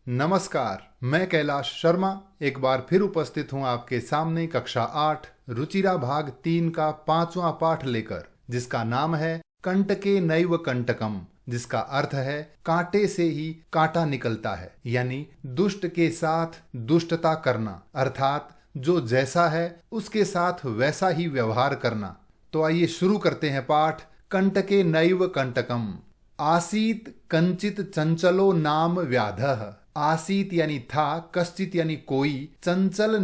नमस्कार, मैं कैलाश शर्मा एक बार फिर उपस्थित हूं आपके सामने कक्षा 8 रुचिरा भाग 3 का 5वां पाठ लेकर, जिसका नाम है कंटके नैव कंटकम, जिसका अर्थ है कांटे से ही कांटा निकलता है। यानी दुष्ट के साथ दुष्टता करना, अर्थात जो जैसा है उसके साथ वैसा ही व्यवहार करना। तो आइए शुरू करते हैं पाठ। कंटके नैव कंटकम। आसीत कंचित चंचलो नाम व्याधः। आसीत यानी था, कश्चित यानी कोई, चंचल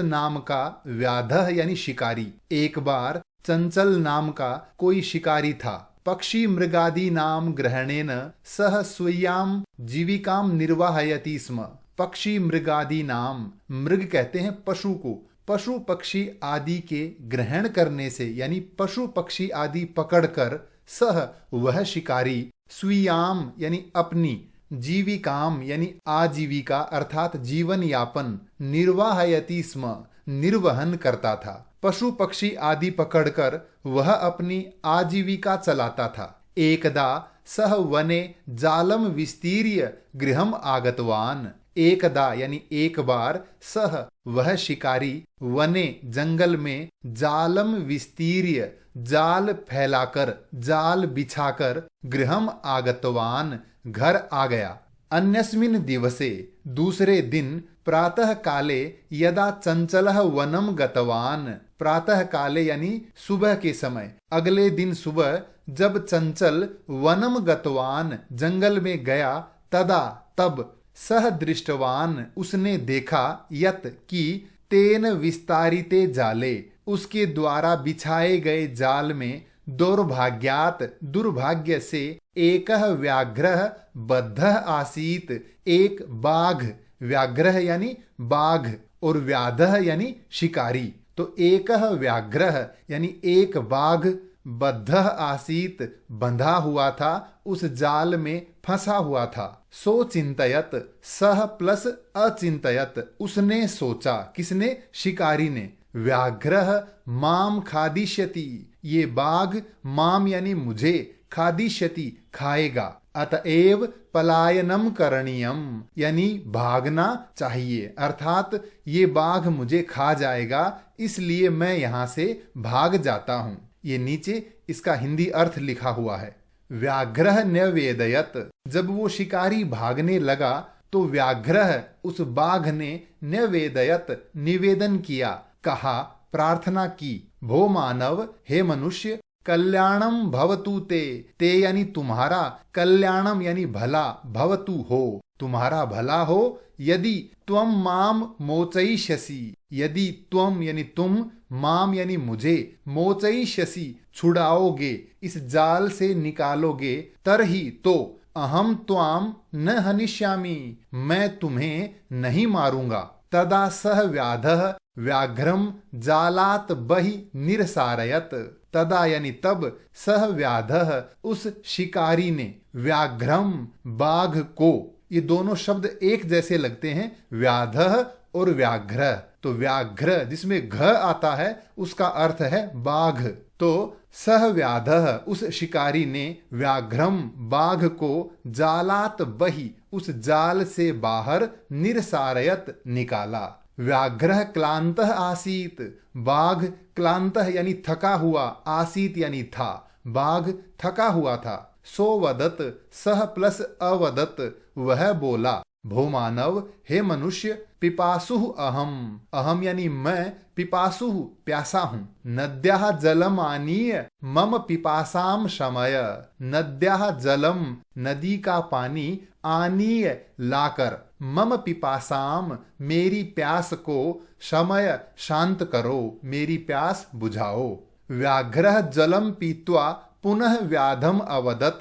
नाम का, व्याधः यानी शिकारी। एक बार चंचल नाम का कोई शिकारी था। पक्षी मृगादि नाम ग्रहणेन सह स्वीयाम जीविकाम निर्वाहयति स्म। पक्षी मृगादि नाम, मृग कहते हैं पशु को, पशु पक्षी आदि के ग्रहण करने से यानी पशु पक्षी आदि पकड़कर, सह वह शिकारी, स्वीयाम यानी अपनी, जीविकाम यानी आजीविका अर्थात जीवन यापन, निर्वाहयति स्म निर्वहन करता था। पशु पक्षी आदि पकड़कर वह अपनी आजीविका चलाता था। एकदा सह वने जालम विस्तीर्य गृहम आगतवान। एकदा यानी एक बार, सह वह शिकारी, वने जंगल में, जालम विस्तीर्य जाल फैलाकर, जाल बिछाकर, गृहम आगतवान घर आ गया। अन्यस्मिन दिवसे दूसरे दिन, प्रातः काले यदा चंचलः वनम गतवान। प्रातः काले यानी सुबह के समय, अगले दिन सुबह जब चंचल वनम गतवान जंगल में गया, तदा तब, सह दृष्टवान उसने देखा, यत की, तेन विस्तारिते जाले उसके द्वारा बिछाए गए जाल में, दौर्भाग्यात दुर्भाग्य से, एकह व्याघ्रः बद्धः आसीत एक बाघ, व्याघ्रः यानी बाघ और व्याधः यानी शिकारी। तो एकह व्याघ्रः यानी एक बाघ, बद्धः आसीत बंधा हुआ था, उस जाल में फंसा हुआ था। सो चिंतयत, सह प्लस अचिंतयत उसने सोचा, किसने? शिकारी ने। व्याघ्रः माम खादिष्यति ये बाघ, माम यानी मुझे, खादिष्यति खाएगा, अतएव पलायनम करणीयम यानी भागना चाहिए, अर्थात ये बाघ मुझे खा जाएगा, इसलिए मैं यहां से भाग जाता हूं। ये नीचे इसका हिंदी अर्थ लिखा हुआ है। व्याघ्रः न्यवेदयत, जब वो शिकारी भागने लगा तो व्याघ्रः उस बाघ ने न्यवेदयत निवेदन किया, कहा, प्रार्थना की, भो मानव हे मनुष्य, कल्याणम भवतु ते, ते यानी तुम्हारा, कल्याणम यानी भला, भवतु हो तुम्हारा भला हो, यदि त्वम माम मोचयिष्यसि, यदि त्वम यानी तुम, माम यानी मुझे, मोचयिष्यसि छुड़ाओगे, इस जाल से निकालोगे, तरही तो, अहम त्वाम न हनिष्यामि मैं तुम्हें नहीं मारूंगा। तदा सह व्याधः व्याघ्रम जालात बहि निरसारयत। तदा यानी तब, सह व्याधः उस शिकारी ने, व्याघ्रम बाघ को, ये दोनों शब्द एक जैसे लगते हैं, व्याधः और व्याघ्र। तो व्याघ्र जिसमें घ आता है उसका अर्थ है बाघ। तो सह व्याधः उस शिकारी ने व्याघ्रम बाघ को जालात बही उस जाल से बाहर, निरसारयत निकाला। व्याघ्रः क्लांतः आसीत, बाघ क्लांतः यानी थका हुआ, आसीत यानी था, बाघ थका हुआ था। सो वदत, सह प्लस अवदत वह बोला, भो मानव हे मनुष्य, पिपासुः अहम, अहम यानी मैं, पिपासुः प्यासा हूं, नद्याः जलम आनीय मम पिपासाम शमय। नद्याः जलम नदी का पानी, आनीय लाकर, मम पिपासाम मेरी प्यास को, शमय शांत करो, मेरी प्यास बुझाओ। व्याघ्रः जलम पीत्वा पुनः व्याधम अवदत,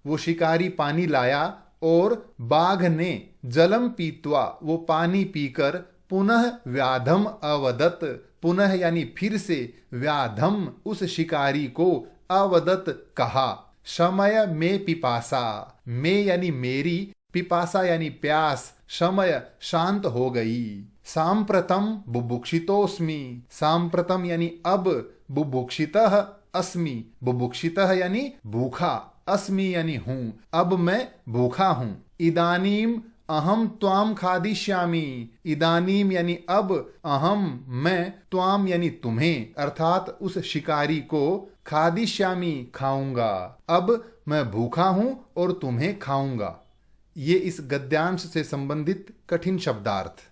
वो शिकारी पानी लाया और बाघ ने जलम पीत्वा वो पानी पीकर, पुनः व्याधम अवदत, पुनः यानी फिर से, व्याधम उस शिकारी को, अवदत कहा, शमय में पिपासा, में यानी मेरी, पिपासा यानी प्यास, शमय शांत हो गई। सांप्रतम बुभुक्षितोस्मि, सांप्रतम यानी अब, बुभुक्षितः अस्मि, बुभुक्षितः यानी भूखा, अस्मि यानी हूं, अब मैं भूखा हूं। इदानीम अहम त्वाम खादिष्यामि, इदानीम यानी अब, अहम मैं, त्वाम यानी तुम्हें अर्थात उस शिकारी को, खादिष्यामि खाऊंगा, अब मैं भूखा हूं और तुम्हें खाऊंगा। ये इस गद्यांश से संबंधित कठिन शब्दार्थ।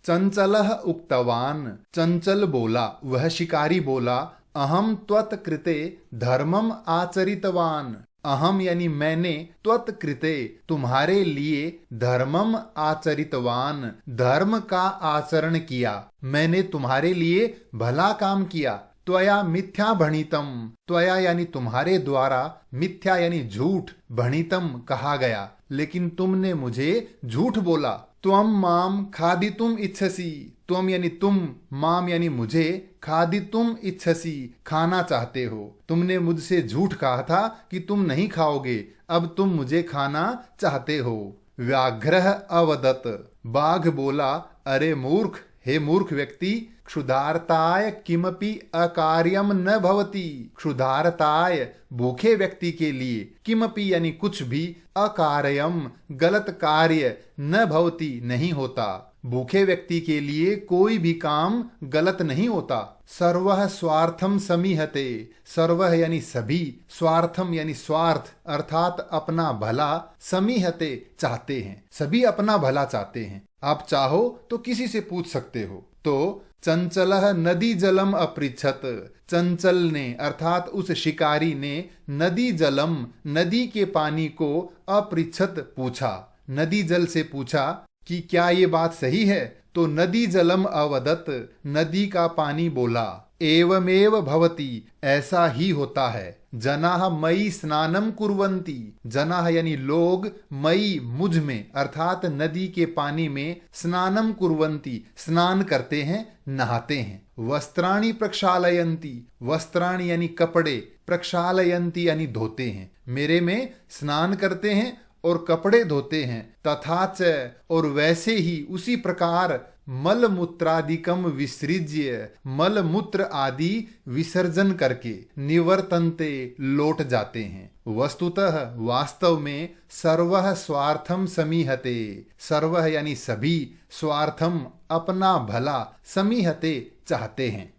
चंचलः उक्तवान, चंचल बोला, वह शिकारी बोला, अहम त्वत्कृते धर्मम आचरितवान, अहम यानी मैंने, त्वत्कृते तुम्हारे लिए, धर्मम आचरितवान धर्म का आचरण किया, मैंने तुम्हारे लिए भला काम किया। त्वया मिथ्या भणितम, त्वया यानी तुम्हारे द्वारा, मिथ्या यानी झूठ, भणितम कहा गया, लेकिन तुमने मुझे झूठ बोला। त्वम माम खादितुम इच्छसि, त्वम यानी तुम, माम यानी मुझे, खादितुम इच्छसि खाना चाहते हो। तुमने मुझसे झूठ कहा था कि तुम नहीं खाओगे, अब तुम मुझे खाना चाहते हो। व्याघ्रः अवदत्, बाघ बोला, अरे मूर्ख, हे मूर्ख व्यक्ति, क्षुधार्ताय किमपि अकार्यम न भवति, क्षुधार्ताय भूखे व्यक्ति के लिए, किमपि यानी कुछ भी, अकार्यम गलत कार्य, न भवति नहीं होता, भूखे व्यक्ति के लिए कोई भी काम गलत नहीं होता। सर्वः स्वार्थम समीहते, सर्वः यानी सभी, स्वार्थम यानी स्वार्थ अर्थात अपना भला, समीहते चाहते हैं, सभी अपना भला चाहते हैं। आप चाहो तो किसी से पूछ सकते हो। तो चंचलः नदी जलम अपृच्छत, चंचल ने अर्थात उस शिकारी ने नदी जलम नदी के पानी को अपृच्छत पूछा, नदी जल से पूछा कि क्या ये बात सही है। तो नदी जलम अवदत, नदी का पानी बोला, एवमेव भवति ऐसा ही होता है। जनाः मयि स्नानम कुर्वन्ति, जनाः यानी लोग, मयि मुझ में अर्थात नदी के पानी में, स्नानम कुर्वन्ति स्नान करते हैं, नहाते हैं। वस्त्राणि प्रक्षालयन्ति, वस्त्राणि यानी कपड़े, प्रक्षालयन्ति यानी धोते हैं, मेरे में स्नान करते हैं और कपड़े धोते हैं। तथा च और वैसे ही उसी प्रकार, मल मूत्रादिकम विसृज्य, मल मूत्र आदि विसर्जन करके, निवर्तन्ते लौट जाते हैं। वस्तुतः वास्तव में, सर्वः स्वार्थम समीहते, सर्वः यानी सभी, स्वार्थम अपना भला, समीहते चाहते हैं।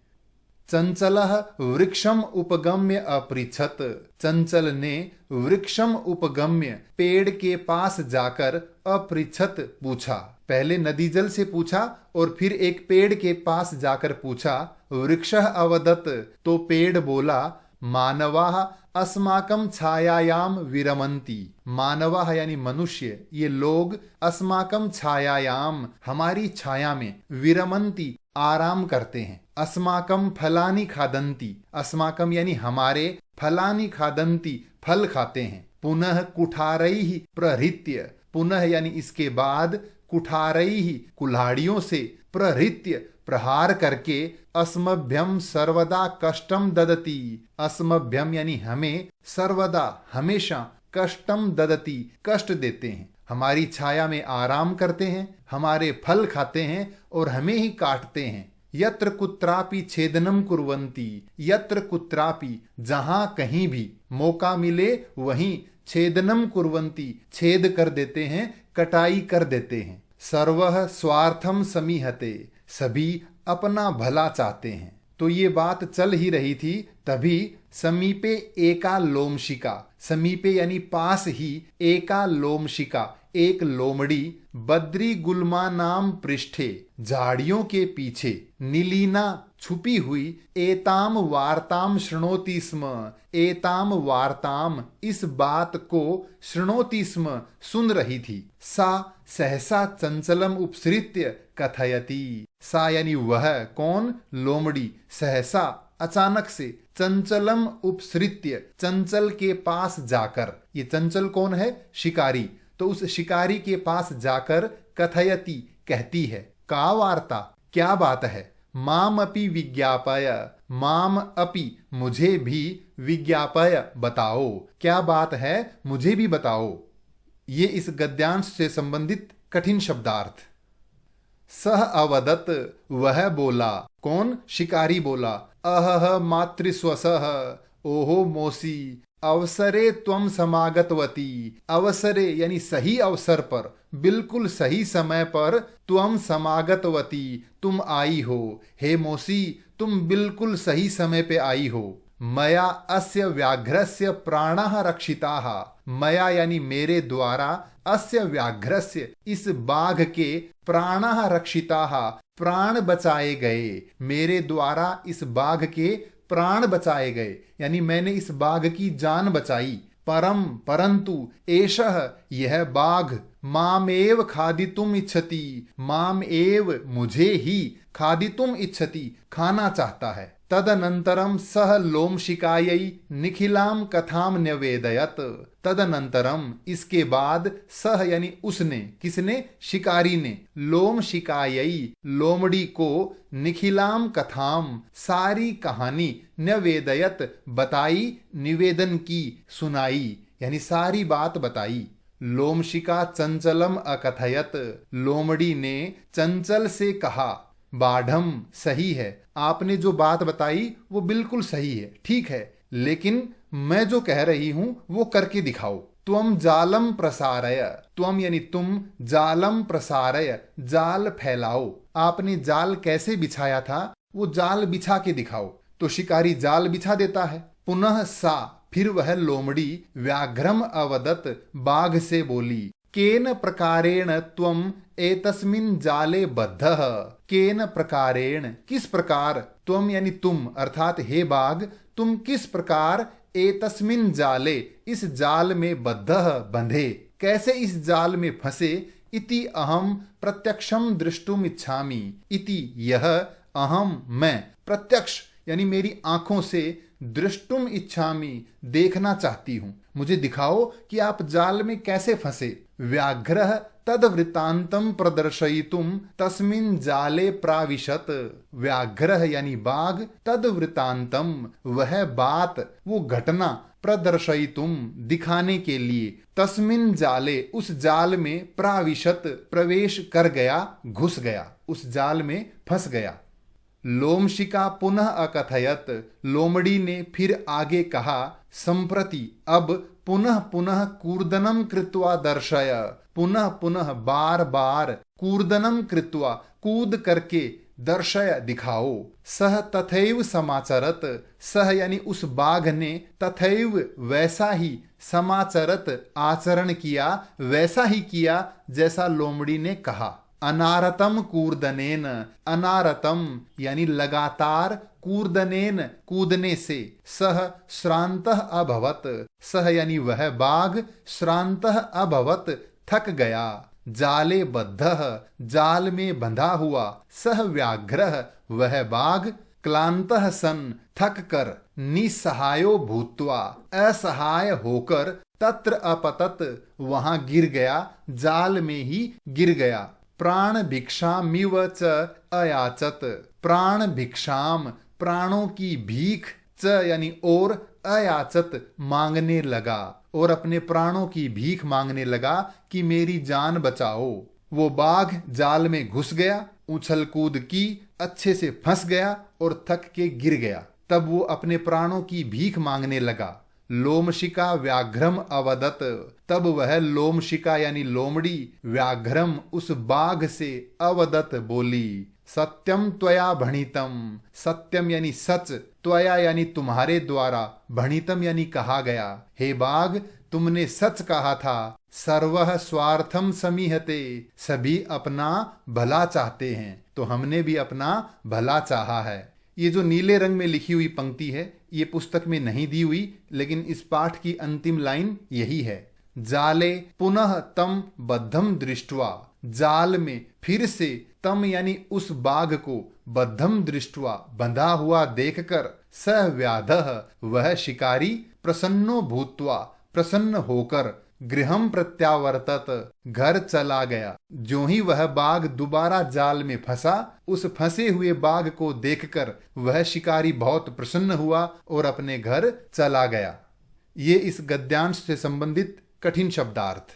चंचलः वृक्षम उपगम्य अपृच्छत, चंचल ने वृक्षम उपगम्य पेड़ के पास जाकर अपृच्छत पूछा, पहले नदी जल से पूछा और फिर एक पेड़ के पास जाकर पूछा। वृक्षः अवदत्, तो पेड़ बोला, मानवाः अस्माकं छायायाम विरमन्ति, मानवाः यानी मनुष्य, ये लोग, अस्माकं छायायाम हमारी छाया में, विरमन्ति आराम करते हैं। अस्माकं फलानि खादन्ति, अस्माकं यानी हमारे, फलानि खादन्ति फल खाते हैं। पुनः कुठारैः प्रहृत्य, पुनः यानी इसके बाद, कुठारैः कुल्हाड़ियों से, प्रहृत्य प्रहार करके, अस्मभ्यम सर्वदा कष्टम ददति, अस्मभ्यम यानी हमें, सर्वदा हमेशा, कष्टम ददति कष्ट देते हैं, हमारी छाया में आराम करते हैं, हमारे फल खाते हैं और हमें ही काटते हैं। यत्र कुत्रापि छेदनम कुर्वन्ति, यत्र कुत्रापि जहां कहीं भी मौका मिले वहीं, छेदनम कुर्वन्ति छेद कर देते हैं, कटाई कर देते हैं। सर्वः स्वार्थम समीहते, सभी अपना भला चाहते हैं। तो ये बात चल ही रही थी, तभी समीपे एका लोमशिका, समीपे यानी पास ही, एका लोमशिका एक लोमड़ी, बद्री गुल्मा नाम पृष्ठे झाड़ियों के पीछे, नीलीना छुपी हुई, एताम वार्ताम शृणोति स्म, एताम वार्ताम इस बात को, शृणोति स्म सुन रही थी। सा सहसा चंचलम उपसृत्य कथयति, सा यानी वह, कौन, लोमड़ी, सहसा अचानक से, चंचलम उपसृत्य चंचल के पास जाकर, ये चंचल कौन है, शिकारी, तो उस शिकारी के पास जाकर, कथयति कहती है, का वार्ता क्या बात है, माम अपि विज्ञापय, माम अपि मुझे भी, विज्ञापय बताओ, क्या बात है मुझे भी बताओ। ये इस गद्यांश से संबंधित कठिन शब्दार्थ। सह अवदत वह बोला, कौन, शिकारी बोला, अहह मातृस्वसः, ओहो मौसी, अवसरे त्वम समागतवती। अवसरे यानी सही अवसर पर, बिल्कुल सही समय पर, त्वम समागतवती तुम आई हो। हे मौसी, तुम बिल्कुल सही समय पे आई हो। मया अस्य व्याघ्रस्य प्राणः रक्षिताः। मया यानी मेरे द्वारा, अस्य व्याघ्रस्य इस बाघ के, प्राणः रक्षिताः प्राण बचाए गए। मेरे द्वारा इस बाघ के प्राण बचाए गए, यानी मैंने इस बाघ की जान बचाई। परम परंतु एषः यह बाघ मामेव खादितुम इच्छति। माम एव मुझे ही, खादितुम इच्छति खाना चाहता है। तदनंतरम सह लोमशिकायै निखिलाम कथाम न्यवेदयत। तदनंतरम इसके बाद, सह यानी उसने, किसने? शिकारी ने, लोमशिकायै लोमड़ी को, निखिलाम कथाम सारी कहानी, न्यवेदयत बताई, निवेदन की, सुनाई, यानी सारी बात बताई। लोमशिका चंचलम अकथयत। लोमड़ी ने चंचल से कहा। बाढ़म सही है, आपने जो बात बताई वो बिल्कुल सही है, ठीक है, लेकिन मैं जो कह रही हूं वो करके दिखाओ। त्वम जालम प्रसारय। त्वम यानी तुम, जालम प्रसारय जाल फैलाओ। आपने जाल कैसे बिछाया था वो जाल बिछा के दिखाओ। तो शिकारी जाल बिछा देता है। पुनः सा, फिर वह लोमड़ी व्याघ्रम अवदत बाघ से बोली। केन प्रकारेण त्वम एतस्मिन् जाले बद्धः। केन प्रकारेण किस प्रकार, त्वम यानी तुम, अर्थात हे बाघ, तुम किस प्रकार, एतस्मिन् जाले इस जाल में बद्धः बंधे, कैसे इस जाल में फंसे। इति अहम प्रत्यक्षम दृष्टुम इच्छामि। इति यह, अहम मैं, प्रत्यक्ष यानी मेरी आंखों से, दृष्टुम इच्छामि देखना चाहती हूं। मुझे दिखाओ कि आप जाल में कैसे फंसे। व्याघ्रः तद वृत्तांतम प्रदर्शयितुम तस्मिन् जाले प्राविशत। व्याघ्रः यानी बाघ, तद वृत्तांतम वह बात, वो घटना, प्रदर्शयितुम दिखाने के लिए, तस्मिन् जाले उस जाल में, प्राविशत प्रवेश कर गया, घुस गया, उस जाल में फंस गया। लोमशिका पुनः अकथयत। लोमड़ी ने फिर आगे कहा। संप्रति अब, पुनः पुनः कूर्दनम कृत्वा दर्शय। पुनः पुनः बार बार, कूर्दनम कृत्वा कूद करके, दर्शय दिखाओ। सह तथैव समाचरत। सह यानी उस बाघ ने, तथैव वैसा ही, समाचरत आचरण किया, वैसा ही किया जैसा लोमड़ी ने कहा। अनारतम कूर्दनेन। अनारतम यानी लगातार, कूर्दनेन कूदने से, सह श्रांतः अभवत। सह यानी वह बाघ, श्रांतः अभवत थक गया। जाले बद्धः जाल में बंधा हुआ। सह व्याघ्रः वह बाघ, क्लांतः सन थक कर, निसहायो भूत्वा असहाय होकर, तत्र अपतत वहां गिर गया, जाल में ही गिर गया। प्राण भिक्षामिव च अयाचत। प्राण भिक्षाम प्राणों की भीख, च यानी और, अयाचत मांगने लगा, और अपने प्राणों की भीख मांगने लगा कि मेरी जान बचाओ। वो बाघ जाल में घुस गया, उछल कूद की, अच्छे से फंस गया और थक के गिर गया। तब वो अपने प्राणों की भीख मांगने लगा। लोमशिका व्याघ्रम अवदत। तब वह लोमशिका यानी लोमड़ी, व्याघ्रम उस बाघ से, अवदत बोली। सत्यम त्वया भणितम। सत्यम यानी सच, त्वया यानी तुम्हारे द्वारा, भणितम यानी कहा गया। हे बाघ, तुमने सच कहा था। सर्वः स्वार्थम समीहते। सभी अपना भला चाहते हैं, तो हमने भी अपना भला चाहा है। ये जो नीले रंग में लिखी हुई पंक्ति है, ये पुस्तक में नहीं दी हुई, लेकिन इस पाठ की अंतिम लाइन यही है। जाले पुनः तम बद्धम दृष्ट्वा। जाल में फिर से, तम यानी उस बाघ को, बद्धम दृष्ट्वा बंधा हुआ देखकर, सह व्याधः वह शिकारी, प्रसन्नो भूत्वा प्रसन्न होकर, गृहम प्रत्यावर्तत घर चला गया। जो ही वह बाघ दोबारा जाल में फंसा, उस फंसे हुए बाघ को देखकर वह शिकारी बहुत प्रसन्न हुआ और अपने घर चला गया। ये इस गद्यांश से संबंधित कठिन शब्दार्थ।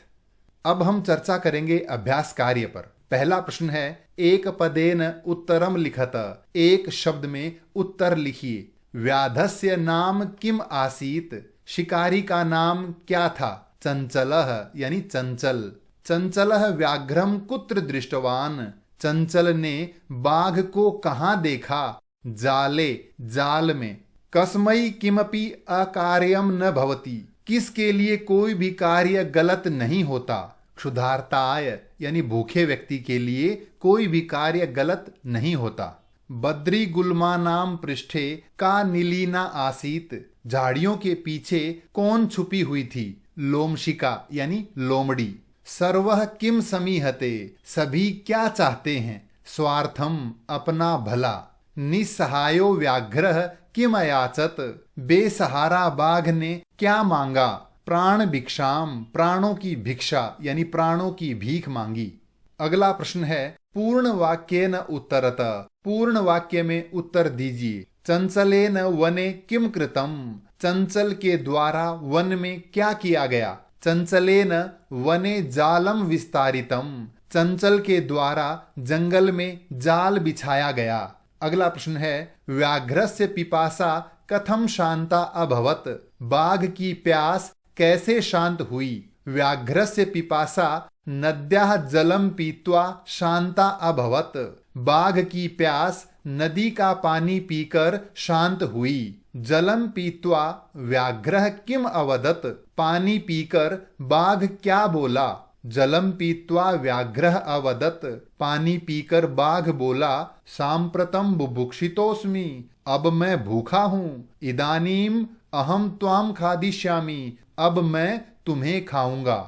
अब हम चर्चा करेंगे अभ्यास कार्य पर। पहला प्रश्न है, एक पदेन उत्तरम लिखत। एक शब्द में उत्तर लिखिए। व्याधस्य नाम किम आसीत। शिकारी का नाम क्या था? चंचलः यानी चंचल। चंचलः व्याघ्रम कुत्र दृष्टवान। चंचल ने बाघ को कहाँ देखा? जाले जाल में। कस्मै किमपि अकार्यम न भवति। किसके लिए कोई भी कार्य गलत नहीं होता? क्षुधार्ताय यानी भूखे व्यक्ति के लिए कोई भी कार्य गलत नहीं होता। बद्री गुल्मा नाम पृष्ठे का नीलीना आसीत। झाड़ियों के पीछे कौन छुपी हुई थी? लोमशिका यानी लोमड़ी। सर्वः किम समीहते। सभी क्या चाहते हैं? स्वार्थम अपना भला। निस्सहायो व्याघ्रः किम अयाचत। बेसहारा बाघ ने क्या मांगा? प्राण भिक्षाम प्राणों की भिक्षा यानी प्राणों की भीख मांगी। अगला प्रश्न है पूर्ण वाक्य न उत्तरत। पूर्ण वाक्य में उत्तर दीजिए। चंचलेन वने किम कृतम। चंचल के द्वारा वन में क्या किया गया? चंचलेन वने जालम विस्तारितम। चंचल के द्वारा जंगल में जाल बिछाया गया। अगला प्रश्न है व्याघ्रस्य पिपासा कथम शांता अभवत। बाघ की प्यास कैसे शांत हुई? व्याघ्रस्य पिपासा नद्याः जलम पीत्वा शांता अभवत। बाघ की प्यास नदी का पानी पीकर शांत हुई। जलम पीत्वा व्याघ्रः किम अवदत। पानी पीकर बाघ क्या बोला? जलम पीत्वा व्याघ्रः अवदत। पानी पीकर बाघ बोला सांप्रतम बुभुक्षितोस्मि। अब मैं भूखा हूँ। इदानीम अहम त्वाम खादिष्यामि। अब मैं तुम्हें खाऊंगा।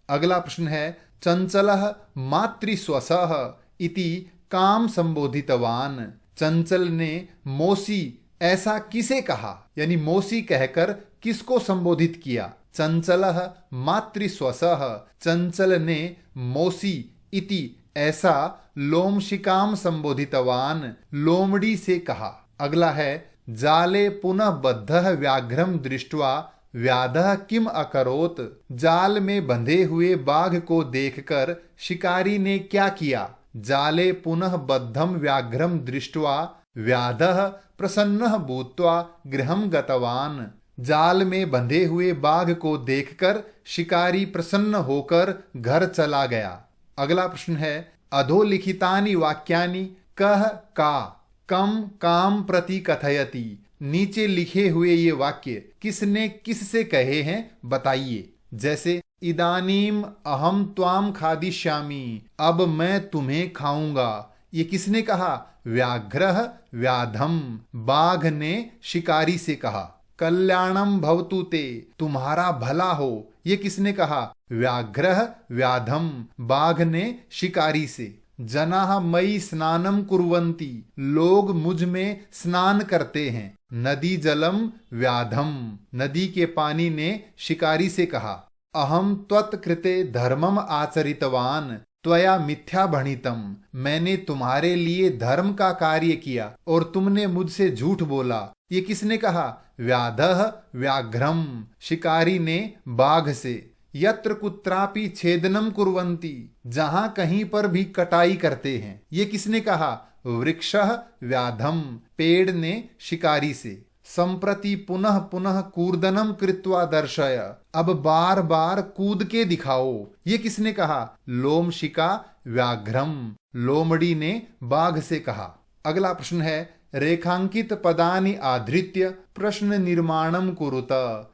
अगला प्रश्न है चंचलः मातृस्वसः इति काम संबोधितवान। चंचल ने मौसी ऐसा किसे कहा? यानी मौसी कहकर किसको संबोधित किया? चंचलः मातृस्वसः। चंचल ने मौसी इति ऐसा लोमशिकाम संबोधितवान लोमड़ी से कहा। अगला है जाले पुनः बद्धः व्याघ्रम दृष्ट्वा व्याधः किम अकरोत। जाल में बंधे हुए बाघ को देखकर शिकारी ने क्या किया? जाले पुनः बद्धम व्याघ्रम दृष्ट्वा व्याधः प्रसन्नः भूत्वा गृहं गतवान। जाल में बंधे हुए बाघ को देखकर शिकारी प्रसन्न होकर घर चला गया। अगला प्रश्न है अधोलिखितानि वाक्यानि कह का कम काम प्रति कथयति। नीचे लिखे हुए ये वाक्य किसने किससे कहे हैं बताइए। जैसे इदानीम अहम त्वाम खादिष्यामि। अब मैं तुम्हें खाऊंगा। ये किसने कहा? व्याघ्रः व्याधम। बाघ ने शिकारी से कहा। कल्याणम भवतु ते। तुम्हारा भला हो। ये किसने कहा? व्याघ्रः व्याधम। बाघ ने शिकारी से। जनाः मयि स्नानम कुर्वन्ति। लोग मुझ में स्नान करते हैं। नदी जलम व्याधम। नदी के पानी ने शिकारी से कहा। अहम त्वत्कृते धर्मम आचरितवान त्वया मिथ्या भणितम। मैंने तुम्हारे लिए धर्म का कार्य किया और तुमने मुझसे झूठ बोला। ये किसने कहा? व्याधः व्याघ्रम। शिकारी ने बाघ से। यत्र कुत्रापि छेदनम कुर्वन्ति। जहां कहीं पर भी कटाई करते हैं। ये किसने कहा? वृक्षः व्याधम। पेड़ ने शिकारी से। संप्रति पुनः पुनः कूर्दनम कृत्वा दर्शय। अब बार बार कूद के दिखाओ। ये किसने कहा? लोमशिका व्याघ्रम। लोमड़ी ने बाघ से कहा। अगला प्रश्न है रेखांकित पदानि आधृत्य प्रश्न निर्माणम कुरुत।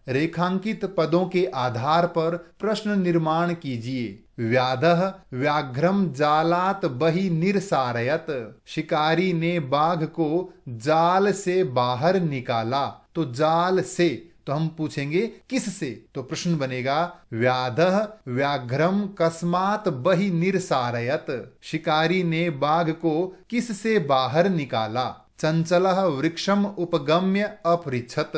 रेखांकित पदों के आधार पर प्रश्न निर्माण कीजिए। व्याधः व्याघ्रम जालात बहि निरसारयत। शिकारी ने बाघ को जाल से बाहर निकाला। तो जाल से तो हम पूछेंगे किस से? तो प्रश्न बनेगा व्याधः व्याघ्रम कस्मात बहि निरसारयत। शिकारी ने बाघ को किस से बाहर निकाला? चंचलः वृक्षम उपगम्य अपृच्छत।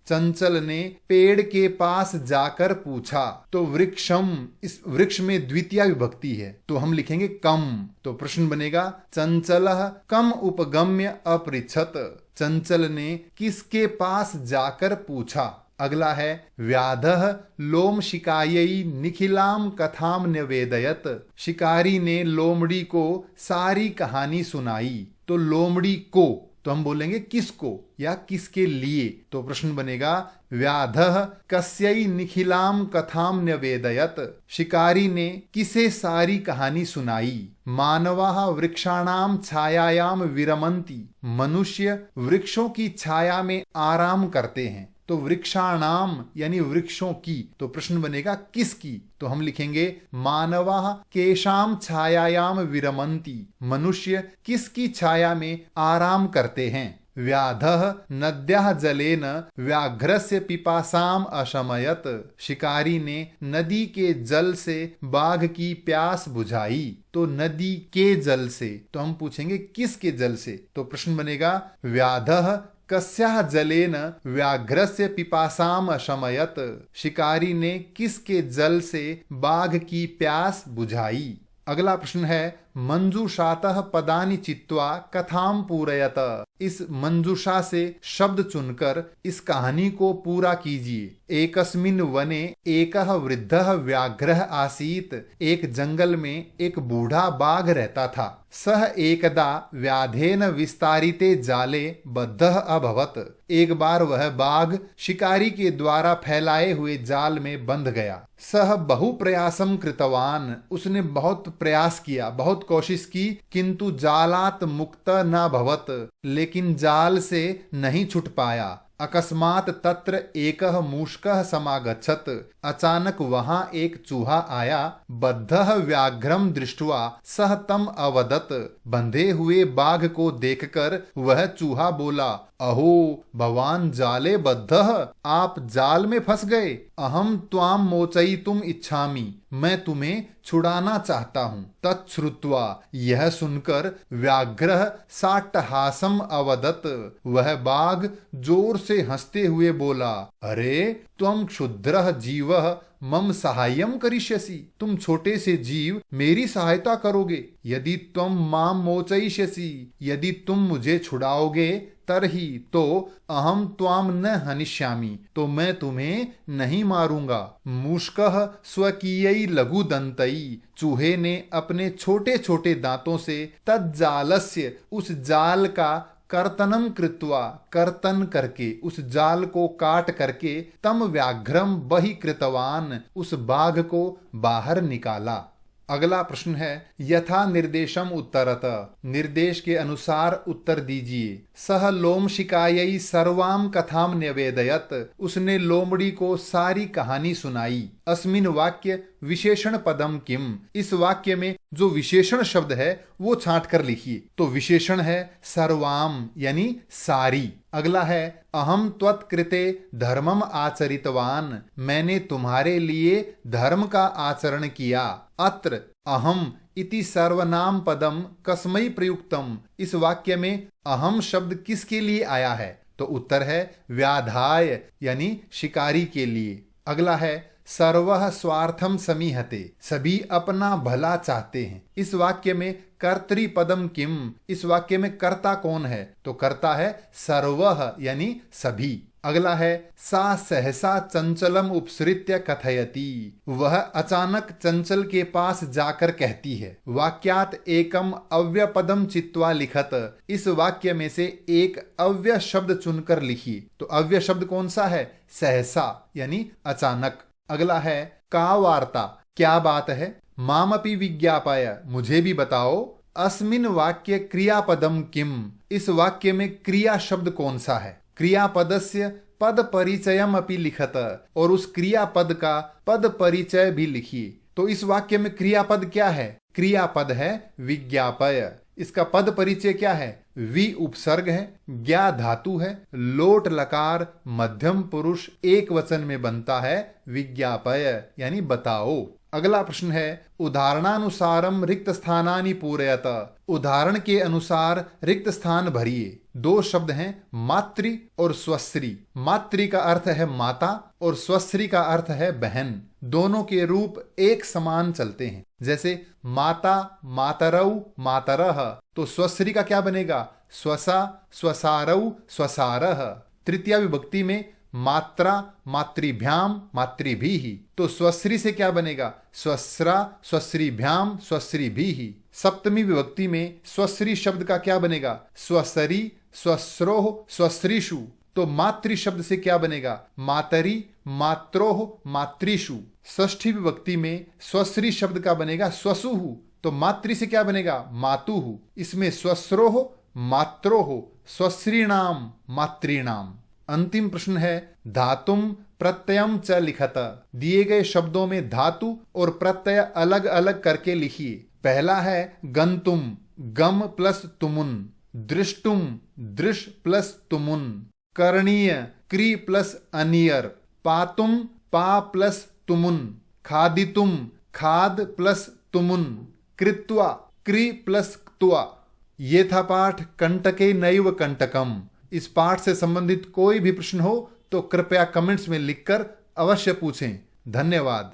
चंचल ने पेड़ के पास जाकर पूछा। तो वृक्षम, इस वृक्ष में द्वितीय विभक्ति है तो हम लिखेंगे कम। तो प्रश्न बनेगा चंचलः कम उपगम्य अपृच्छत। चंचल ने किसके पास जाकर पूछा। अगला है व्याधः लोमशिकायै निखिलाम कथाम निवेदयत। शिकारी ने लोमड़ी को सारी कहानी सुनाई। तो लोमड़ी को तो हम बोलेंगे किसको या किसके लिए। तो प्रश्न बनेगा व्याधः कस्यै निखिलाम कथाम न्यवेदयत। शिकारी ने किसे सारी कहानी सुनाई। मानवाः वृक्षाणाम छायायाम विरमन्ति। मनुष्य वृक्षों की छाया में आराम करते हैं। तो वृक्षाणाम यानी वृक्षों की, तो प्रश्न बनेगा किसकी। तो हम लिखेंगे मानवाः केषां छायायाम विरमन्ति। मनुष्य किसकी छाया में आराम करते हैं। व्याधः नद्याः जलेन व्याघ्रस्य पिपासाम अशमयत। शिकारी ने नदी के जल से बाघ की प्यास बुझाई। तो नदी के जल से, तो हम पूछेंगे किसके जल से। तो प्रश्न बनेगा व्याधः कस्याः जलेन व्याघ्रस्य पिपासाम अशमयत। शिकारी ने किसके जल से बाघ की प्यास बुझाई। अगला प्रश्न है मंजूषातः पदानि चित्वा कथाम पूरयत। इस मंजूषा से शब्द चुनकर इस कहानी को पूरा कीजिए। एकस्मिन् वने एकः वृद्धः व्याघ्रः आसीत्। एक जंगल में एक बूढ़ा बाघ रहता था। सह एकदा व्याधेन विस्तारिते जाले बद्धः अभवत्। एक बार वह बाघ शिकारी के द्वारा फैलाए हुए जाल में बंध गया। सह बहु प्रयासम कृतवान। उसने बहुत प्रयास किया, बहुत कोशिश की, किंतु जालात मुक्त न भवत। लेकिन जाल से नहीं छूट पाया। अकस्मात तत्र एकः मूषकः समागच्छत। अचानक वहां एक चूहा आया। बद्धः व्याघ्रम दृष्ट्वा सह तम अवदत। बंधे हुए बाघ को देखकर वह चूहा बोला, अहो भवान जाले बद्धः। आप जाल में फंस गए। अहम त्वाम मोचयितुम इच्छामि। मैं तुम्हें छुड़ाना चाहता हूँ। तच्छ्रुत्वा, यह सुनकर व्याघ्रः साट्टहासम अवदत। वह बाघ जोर से हंसते हुए बोला, अरे त्वं क्षुद्रः जीवः मम सहाय्यम करिष्यसि। तुम छोटे से जीव मेरी सहायता करोगे। यदि त्वं माम मोचयिष्यसि, यदि तुम मुझे छुड़ाओगे, तरही तो अहम त्वाम न हनिष्यामि, तो मैं तुम्हें नहीं मारूंगा। मूषकः स्वकीयै लघुदन्तै। चूहे ने अपने छोटे छोटे दांतों से तज्जालस्य, उस जाल का कर्तनम कृत्वा, कर्तन करके, उस जाल को काट करके, तम व्याघ्रम बहि कृतवान, उस बाघ को बाहर निकाला। अगला प्रश्न है यथा निर्देशम उत्तरत। निर्देश के अनुसार उत्तर दीजिए। सह लोमशिकायै सर्वाम कथाम न्यवेदयत। उसने लोमड़ी को सारी कहानी सुनाई। अस्मिन वाक्य विशेषण पदम किम। इस वाक्य में जो विशेषण शब्द है वो छांट कर लिखिए। तो विशेषण है सर्वाम यानी सारी। अगला है अहम त्वत्कृते धर्मम आचरितवान। मैंने तुम्हारे लिए धर्म का आचरण किया। अत्र अहम इति सर्वनाम पदम कस्मै प्रयुक्तम। इस वाक्य में अहम शब्द किसके लिए आया है। तो उत्तर है व्याधाय यानी शिकारी के लिए। अगला है सर्वः स्वार्थम समीहते। सभी अपना भला चाहते हैं। इस वाक्य में कर्तृपदम किम। इस वाक्य में कर्ता कौन है। तो कर्ता है सर्वः यानी सभी। अगला है सा सहसा चंचलम उपसृत्य कथयति। वह अचानक चंचल के पास जाकर कहती है। वाक्यात एकम अव्यपदम चित्वा लिखत। इस वाक्य में से एक अव्यय शब्द चुनकर लिखिए। तो अव्यय शब्द कौन सा है। सहसा यानी अचानक। अगला है का वार्ता, क्या बात है। मामपि विज्ञापय, मुझे भी बताओ। अस्मिन वाक्य क्रियापदम किम। इस वाक्य में क्रिया शब्द कौन सा है। क्रियापदस्य पद परिचयम अपि लिखत। और उस क्रियापद का पद परिचय भी लिखिए। तो इस वाक्य में क्रियापद क्या है। क्रियापद है विज्ञापय। इसका पद परिचय क्या है। वि उपसर्ग है, ज्ञा धातु है, लोट लकार मध्यम पुरुष एक वचन में बनता है विज्ञापय यानी बताओ। अगला प्रश्न है उदाहरणानुसारम रिक्त स्थानानि पूरयत। उदाहरण के अनुसार रिक्त स्थान भरिए। दो शब्द हैं मातृ और स्वश्री। मातृ का अर्थ है माता और स्वश्री का अर्थ है बहन। दोनों के रूप एक समान चलते हैं। जैसे माता मातरौ मातरः। तो स्वश्री का क्या बनेगा। स्वसा स्वसारौ स्वसारः। तृतीया विभक्ति में मात्रा मातृभ्याम मातृभिः। तो स्वश्री से क्या बनेगा। स्वस्रा स्वश्रीभ्याम स्वश्रीभिः। सप्तमी विभक्ति में स्वश्री शब्द का क्या बनेगा। स्वसरी स्वस्रोह स्वश्रीषु, तो मातृ शब्द से क्या बनेगा? मातरी मात्रोह मातृषु। षष्ठी विभक्ति में स्वश्री शब्द का बनेगा स्वसुहु, तो मातृ से क्या बनेगा? मातुहु। इसमें स्वस्रोह मात्रोह स्वश्रीणाम मातृणाम। अंतिम प्रश्न है धातुम प्रत्ययम च लिखत। दिए गए शब्दों में धातु और प्रत्यय अलग अलग करके लिखिए। पहला है गंतुम, गम प्लस तुमुन। दृष्टुम, दृश प्लस तुमुन। करणीय, क्री प्लस अनियर। पातुम, पा प्लस तुमुन। खादितुम, खाद प्लस तुमुन। कृत्वा, क्री प्लस क्त्वा। ये था पाठ कंटके नैव कंटकम। इस पाठ से संबंधित कोई भी प्रश्न हो तो कृपया कमेंट्स में लिखकर अवश्य पूछें। धन्यवाद।